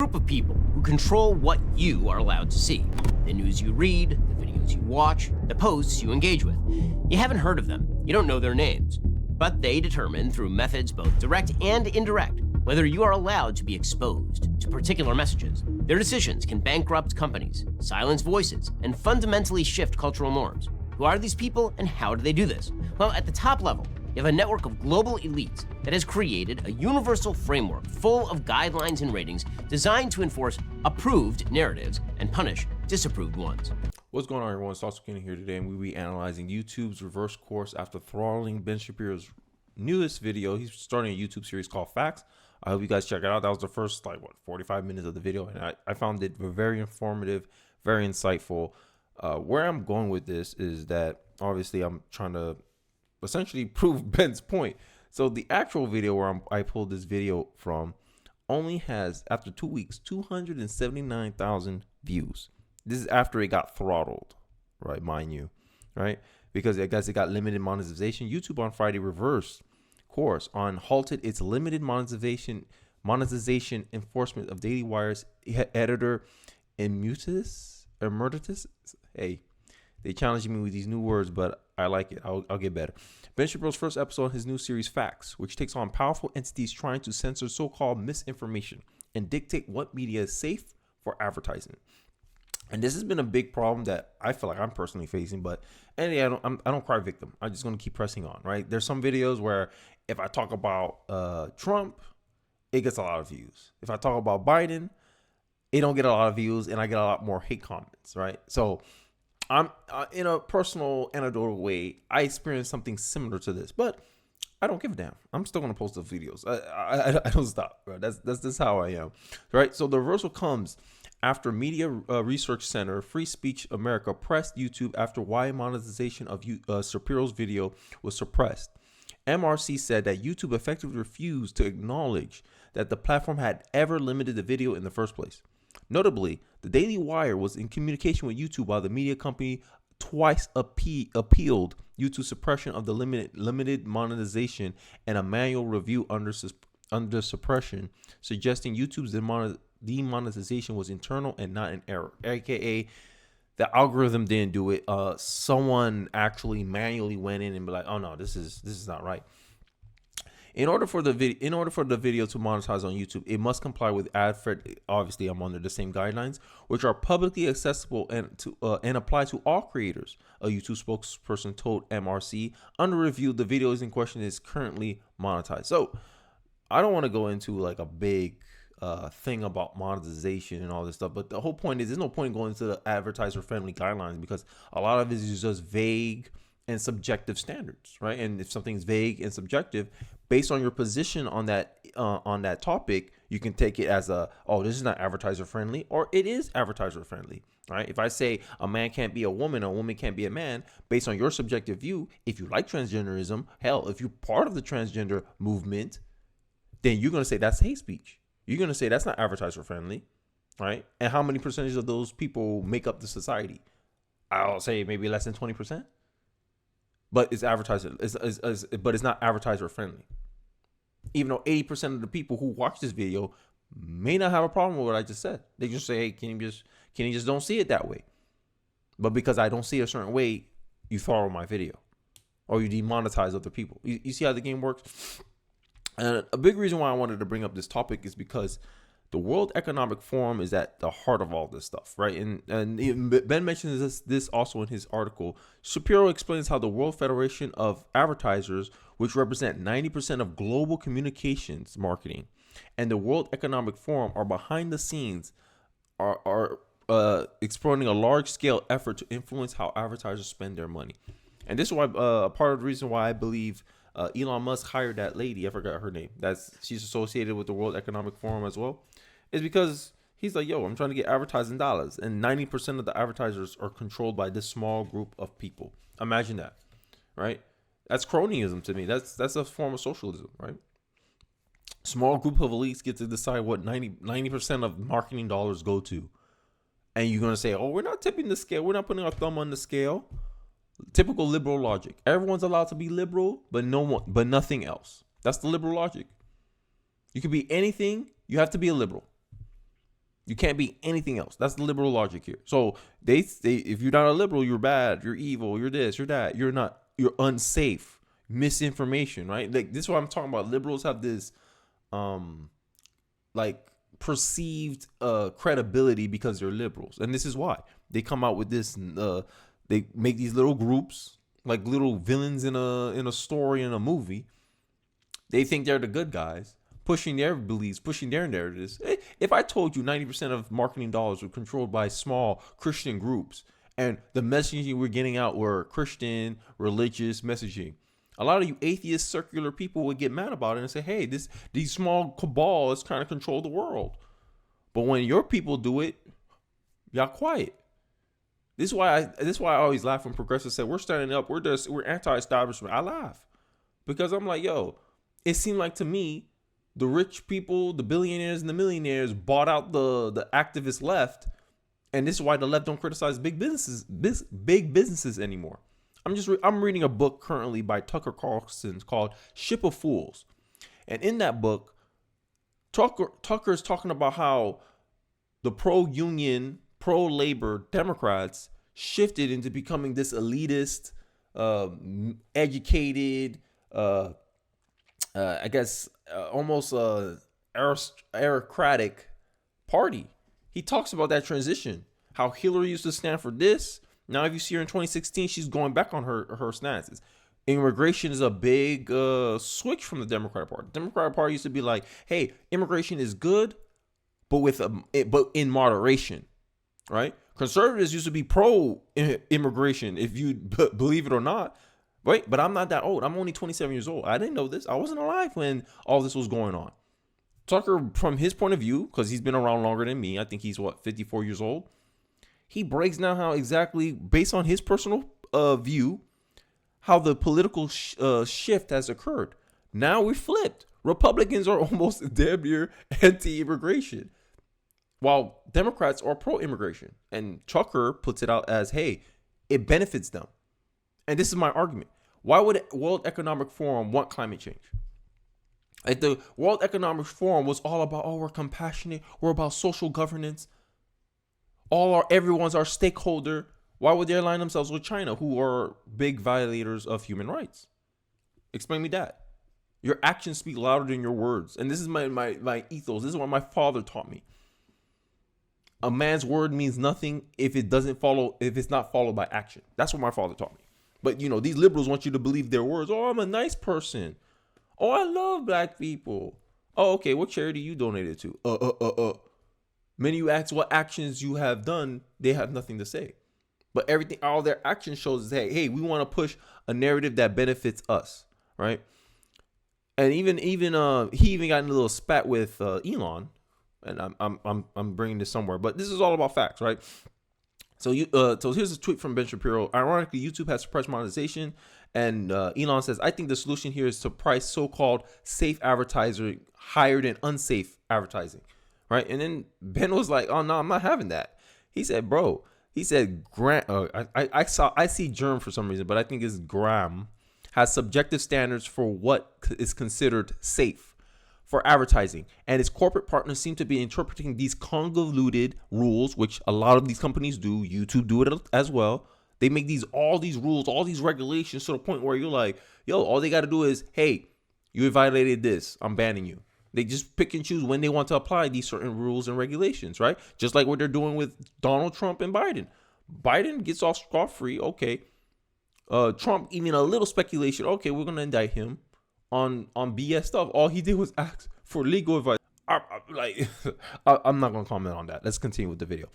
group of people who control what you are allowed to see. The news you read, the videos you watch, the posts you engage with. You haven't heard of them, you don't know their names, but they determine through methods both direct and indirect whether you are allowed to be exposed to particular messages. Their decisions can bankrupt companies, silence voices, and fundamentally shift cultural norms. Who are these people and how do they do this? Well, at the top level, you have a network of global elites that has created a universal framework full of guidelines and ratings designed to enforce approved narratives and punish disapproved ones. What's going on, everyone? It's Sauce Kenny here today, and we'll be analyzing YouTube's reverse course after throttling Ben Shapiro's newest video. He's starting a YouTube series called Facts. I hope you guys check it out. That was the first 45 minutes of the video, and I found it very informative, very insightful. Where I'm going with this is that obviously I'm trying to essentially prove Ben's point. So the actual video where I pulled this video from only has, after 2 weeks, 279,000 views. This is after it got throttled, right? Mind you, right? Because I guess it got limited monetization. YouTube on Friday reversed course on halted its limited monetization enforcement of Daily Wire's editor Emeritus. Hey, they challenged me with these new words, but I like it. I'll get better. Ben Shapiro's first episode in his new series Facts, which takes on powerful entities trying to censor so-called misinformation and dictate what media is safe for advertising. And this has been a big problem that I feel like I'm personally facing, but anyway, I don't cry victim. I'm just going to keep pressing on, right? There's some videos where if I talk about Trump, it gets a lot of views. If I talk about Biden, it don't get a lot of views, and I get a lot more hate comments, right? So I'm in a personal, anecdotal way, I experienced something similar to this, but I don't give a damn. I'm still going to post the videos. I don't stop, right? That's how I am, right? So the reversal comes after Media Research Center, Free Speech America pressed YouTube after why monetization of Shapiro's video was suppressed. MRC said that YouTube effectively refused to acknowledge that the platform had ever limited the video in the first place. Notably, the Daily Wire was in communication with YouTube while the media company twice appealed YouTube's suppression of the limited monetization and a manual review under suppression, suggesting YouTube's demonetization was internal and not an error, aka the algorithm didn't do it. Someone actually manually went in and be like, oh no, this is not right. In order for the video to monetize on YouTube, it must comply with AdFed. Obviously, I'm under the same guidelines, which are publicly accessible and apply to all creators. A YouTube spokesperson told MRC. Under review, the video in question is currently monetized. So I don't want to go into like a big thing about monetization and all this stuff, but the whole point is there's no point going into the advertiser-friendly guidelines because a lot of it is just vague and subjective standards, right? And if something's vague and subjective, based on your position on that topic, you can take it as this is not advertiser friendly, or it is advertiser friendly, right? If I say a man can't be a woman can't be a man, based on your subjective view, if you like transgenderism, hell, if you're part of the transgender movement, then you're going to say that's hate speech. You're going to say that's not advertiser friendly, right? And how many percentage of those people make up the society? I'll say maybe less than 20%. But it's advertiser, but it's not advertiser friendly. Even though 80% of the people who watch this video may not have a problem with what I just said. They just say, hey, can you just don't see it that way? But because I don't see it a certain way, you throttle my video or you demonetize other people. You see how the game works? And a big reason why I wanted to bring up this topic is because the World Economic Forum is at the heart of all this stuff, right? And Ben mentions this also in his article. Shapiro explains how the World Federation of Advertisers, which represent 90% of global communications marketing, and the World Economic Forum are behind the scenes, are exploring a large-scale effort to influence how advertisers spend their money. And this is why part of the reason why I believe Elon Musk hired that lady, I forgot her name, she's associated with the World Economic Forum as well, is because he's like, yo, I'm trying to get advertising dollars. And 90% of the advertisers are controlled by this small group of people. Imagine that, right? That's cronyism to me. That's a form of socialism, right? Small group of elites get to decide what 90% of marketing dollars go to. And you're going to say, oh, we're not tipping the scale. We're not putting our thumb on the scale. Typical liberal logic. Everyone's allowed to be liberal, but nothing else. That's the liberal logic. You could be anything. You have to be a liberal. You can't be anything else. That's the liberal logic here. So they if you're not a liberal, you're bad, you're evil, you're this, you're that, you're not, you're unsafe, misinformation, right? Like this is what I'm talking about. Liberals have this like perceived credibility because they're liberals, and this is why they come out with this. They make these little groups like little villains in a story in a movie. They think they're the good guys, pushing their beliefs, pushing their narratives. If I told you 90% of marketing dollars were controlled by small Christian groups and the messaging we're getting out were Christian, religious messaging, a lot of you atheist circular people would get mad about it and say, hey, these small cabals kind of control the world. But when your people do it, y'all quiet. This is why I always laugh when progressives say we're standing up, we're anti-establishment. I laugh because I'm like, yo, it seemed like to me the rich people, the billionaires and the millionaires bought out the activist left, and this is why the left don't criticize big businesses anymore. I'm reading a book currently by Tucker Carlson called Ship of Fools, and in that book, Tucker's talking about how the pro-union, pro-labor Democrats shifted into becoming this elitist, educated, I guess almost aristocratic party. He talks about that transition, how Hillary used to stand for this. Now, if you see her in 2016, she's going back on her stances. Immigration is a big switch from the Democratic Party. The Democratic Party used to be like, hey, immigration is good, but but in moderation, right? Conservatives used to be pro immigration, if you believe it or not. Right, but I'm not that old. I'm only 27 years old. I didn't know this. I wasn't alive when all this was going on. Tucker, from his point of view, because he's been around longer than me, I think he's 54 years old. He breaks down how exactly, based on his personal view, how the political shift has occurred. Now we flipped. Republicans are almost damn near anti-immigration, while Democrats are pro-immigration. And Tucker puts it out as, hey, it benefits them. And this is my argument. Why would World Economic Forum want climate change? Like the World Economic Forum was all about, oh, we're compassionate, we're about social governance. Everyone's our stakeholder. Why would they align themselves with China, who are big violators of human rights? Explain me that. Your actions speak louder than your words. And this is my ethos. This is what my father taught me. A man's word means nothing if it's not followed by action. That's what my father taught me. But, these liberals want you to believe their words. Oh, I'm a nice person. Oh, I love black people. Oh, okay. What charity you donated to? Many you ask what actions you have done, they have nothing to say. But all their action shows is, hey, we want to push a narrative that benefits us, right? And he even got in a little spat with Elon, and I'm bringing this somewhere, but this is all about facts, right? So here's a tweet from Ben Shapiro. Ironically, YouTube has suppressed monetization, and Elon says, I think the solution here is to price so-called safe advertising higher than unsafe advertising, right? And then Ben was like, oh, no, I'm not having that. He said, bro, I see germ for some reason, but I think it's Graham, has subjective standards for what is considered safe for advertising, and its corporate partners seem to be interpreting these convoluted rules, which a lot of these companies do. YouTube do it as well. They make all these rules, all these regulations to the point where you're like, yo, all they got to do is, hey, you violated this, I'm banning you. They just pick and choose when they want to apply these certain rules and regulations, right? Just like what they're doing with Donald Trump and Biden. Biden gets off scot-free, okay. Trump, even a little speculation, okay, we're gonna indict him on BS stuff. All he did was ask for legal advice. I'm not gonna comment on that. Let's continue with the video,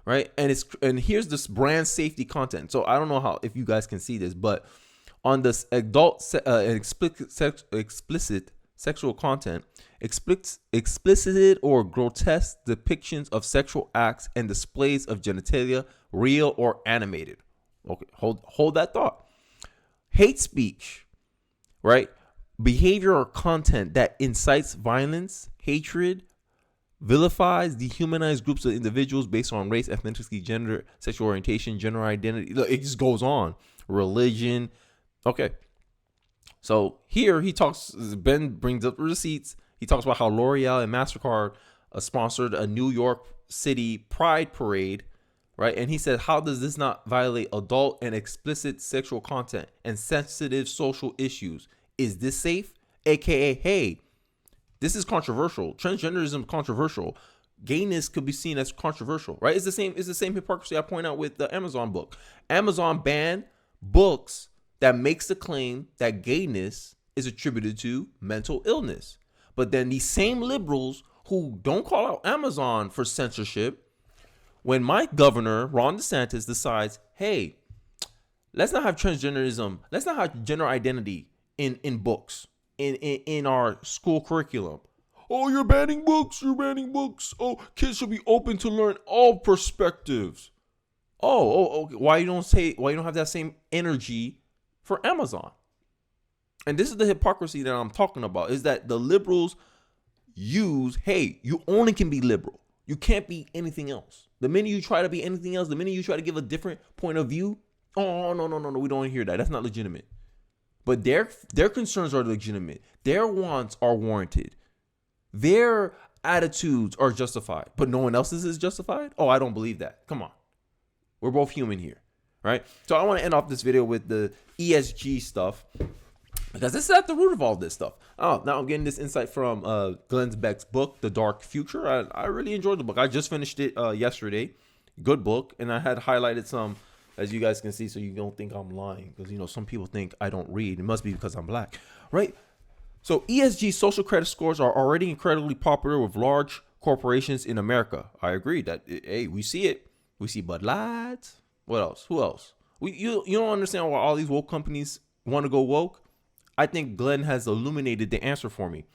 right? And here's this brand safety content. So I don't know if you guys can see this, but on this explicit sexual content, explicit or grotesque depictions of sexual acts and displays of genitalia, real or animated. Okay, hold that thought. Hate speech, right? Behavior or content that incites violence, hatred, vilifies, dehumanizes groups of individuals based on race, ethnicity, gender, sexual orientation, gender identity. It just goes on. Religion. Okay. So here Ben brings up receipts. He talks about how L'Oreal and MasterCard sponsored a New York City Pride Parade, right? And he said, how does this not violate adult and explicit sexual content and sensitive social issues? Is this safe? AKA, hey, this is controversial. Transgenderism is controversial. Gayness could be seen as controversial, right? It's the same hypocrisy I point out with the Amazon book. Amazon banned books that makes the claim that gayness is attributed to mental illness. But then these same liberals who don't call out Amazon for censorship, when my governor, Ron DeSantis, decides, hey, let's not have transgenderism, let's not have gender identity in books, in our school curriculum. Oh, you're banning books. Oh, kids should be open to learn all perspectives. Okay. Why you don't have that same energy for Amazon? And this is the hypocrisy that I'm talking about, is that the liberals use, hey, you only can be liberal. You can't be anything else. The minute you try to be anything else, the minute you try to give a different point of view, oh, no, we don't hear that. That's not legitimate. But their concerns are legitimate. Their wants are warranted. Their attitudes are justified. But no one else's is justified? Oh, I don't believe that. Come on. We're both human here, right? So I want to end off this video with the ESG stuff, because this is at the root of all this stuff. Oh, now I'm getting this insight from Glenn Beck's book, The Dark Future. I really enjoyed the book. I just finished it yesterday. Good book. And I had highlighted some, as you guys can see, so you don't think I'm lying. Because, you know, some people think I don't read. It must be because I'm black, right? So ESG social credit scores are already incredibly popular with large corporations in America. I agree that, hey, we see it. We see Bud Light. What else? Who else? You don't understand why all these woke companies want to go woke? I think Glenn has illuminated the answer for me.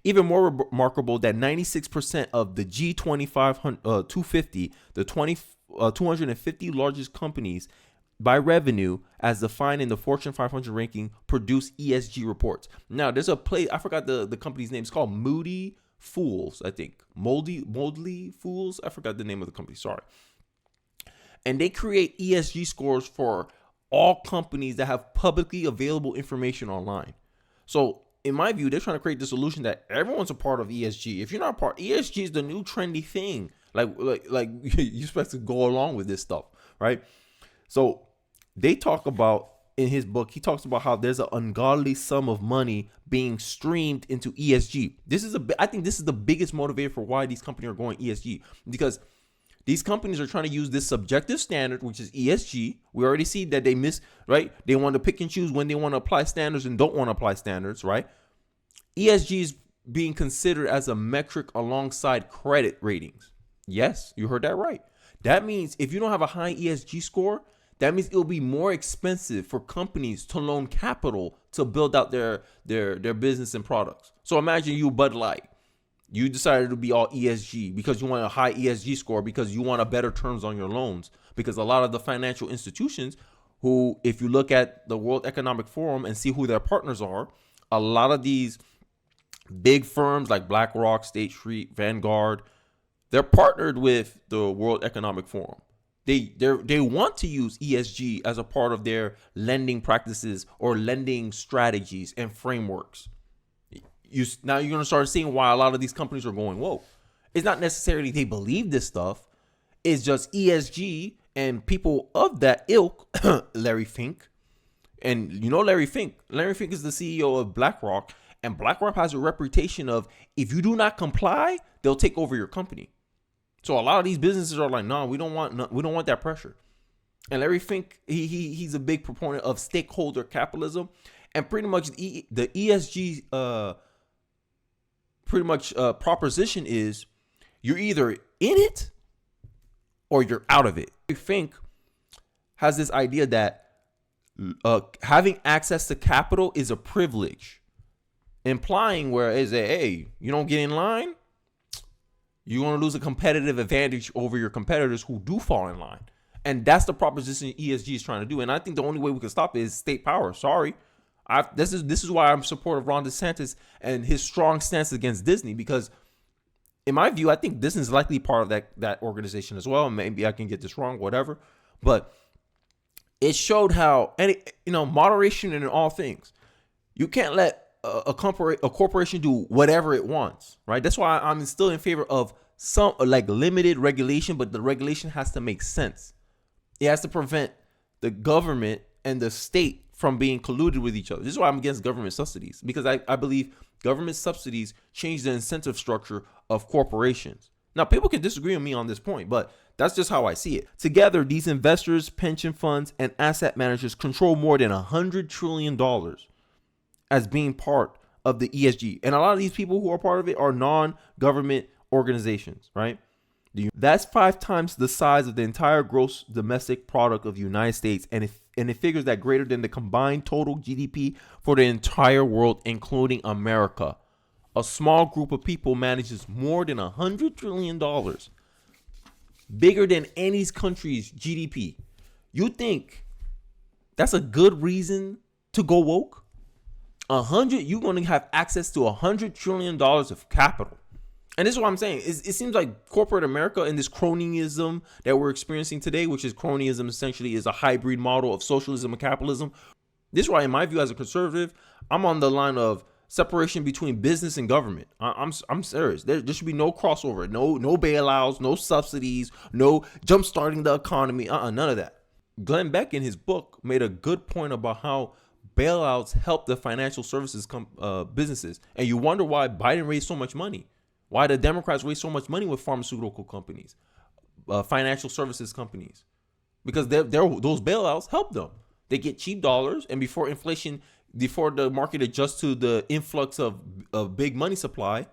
Even more remarkable that 96% of the G25 250, the 250 largest companies by revenue as defined in the Fortune 500 ranking, produce ESG reports. Now, there's a place, I forgot the company's name. It's called Moody Fools, I think. Moldly Fools. I forgot the name of the company. Sorry. And they create ESG scores for all companies that have publicly available information online. So in my view, they're trying to create the solution that everyone's a part of ESG. If you're not a part, ESG is the new trendy thing. Like you're supposed to go along with this stuff, right? So they talk about, in his book, he talks about how there's an ungodly sum of money being streamed into ESG. I think this is the biggest motivator for why these companies are going ESG, because these companies are trying to use this subjective standard, which is ESG. We already see that they miss, right? They want to pick and choose when they want to apply standards and don't want to apply standards, right? ESG is being considered as a metric alongside credit ratings. Yes, you heard that right. That means if you don't have a high ESG score, that means it'll be more expensive for companies to loan capital to build out their business and products. So imagine you, Bud Light. You decided to be all ESG because you want a high ESG score, because you want a better terms on your loans. Because a lot of the financial institutions who, if you look at the World Economic Forum and see who their partners are, a lot of these big firms like BlackRock, State Street, Vanguard, they're partnered with the World Economic Forum. They want to use ESG as a part of their lending practices or lending strategies and frameworks. Now you're going to start seeing why a lot of these companies are going woke. It's not necessarily they believe this stuff. It's just ESG and people of that ilk, Larry Fink. And you know Larry Fink. Larry Fink is the CEO of BlackRock. And BlackRock has a reputation of, if you do not comply, they'll take over your company. So a lot of these businesses are like, no, we don't want that pressure. And Larry Fink, he's a big proponent of stakeholder capitalism. And pretty much the ESG proposition is you're either in it or you're out of it. Fink has this idea that having access to capital is a privilege, implying whereas hey, you don't get in line, you're going to lose a competitive advantage over your competitors who do fall in line. And that's the proposition ESG is trying to do. And I think the only way we can stop it is state power. Sorry. This is why I'm supportive of Ron DeSantis and his strong stance against Disney, because in my view, I think Disney is likely part of that organization as well. Maybe I can get this wrong, whatever. But it showed how moderation in all things. You can't let a corporation do whatever it wants, right? That's why I'm still in favor of some like limited regulation, but the regulation has to make sense. It has to prevent the government and the state from being colluded with each other. This is why I'm against government subsidies, because I believe government subsidies change the incentive structure of corporations. Now, people can disagree with me on this point, but that's just how I see it. Together, these investors, pension funds, and asset managers control more than $100 trillion as being part of the ESG. And a lot of these people who are part of it are non-government organizations, right? That's 5 times the size of the entire gross domestic product of the United States. And it figures that greater than the combined total GDP for the entire world, including America. A small group of people manages more than $100 trillion, bigger than any country's GDP. You think that's a good reason to go woke? You're going to have access to $100 trillion of capital. And this is what I'm saying. It seems like corporate America and this cronyism that we're experiencing today, which is cronyism essentially is a hybrid model of socialism and capitalism. This is why, in my view, as a conservative, I'm on the line of separation between business and government. I'm serious. There should be no crossover, no bailouts, no subsidies, no jump starting the economy. None of that. Glenn Beck in his book made a good point about how bailouts help the financial services businesses. And you wonder why Biden raised so much money. Why the Democrats waste so much money with pharmaceutical companies, financial services companies, because those bailouts help them. They get cheap dollars, and before the market adjusts to the influx of big money supply,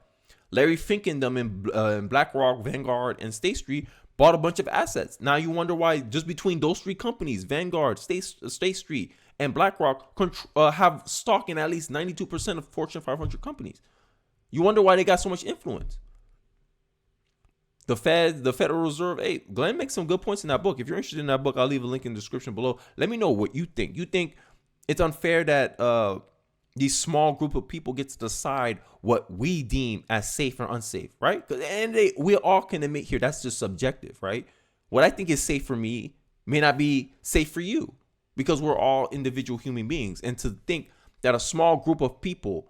Larry Fink and them in BlackRock, Vanguard, and State Street bought a bunch of assets. Now you wonder why just between those 3 companies, Vanguard, State Street, and BlackRock, have stock in at least 92% of Fortune 500 companies. You wonder why they got so much influence. The Federal Reserve. Hey, Glenn makes some good points in that book. If you're interested in that book, I'll leave a link in the description below. Let me know what you think. You think it's unfair that these small group of people get to decide what we deem as safe or unsafe, right? And we all can admit here that's just subjective, right? What I think is safe for me may not be safe for you, because we're all individual human beings. And to think that a small group of people,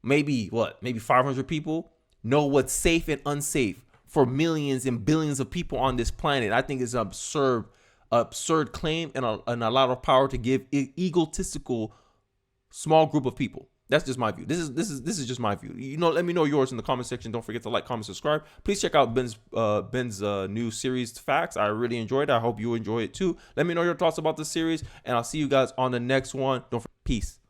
maybe 500 people, know what's safe and unsafe for millions and billions of people on this planet, I think is an absurd claim and a lot of power to give egotistical small group of people. That's just my view. This is just my view. Let me know yours in the comment section. Don't forget to like, comment, subscribe. Please check out Ben's new series, Facts. I really enjoyed it. I hope you enjoy it too. Let me know your thoughts about the series, and I'll see you guys on the next one. Peace.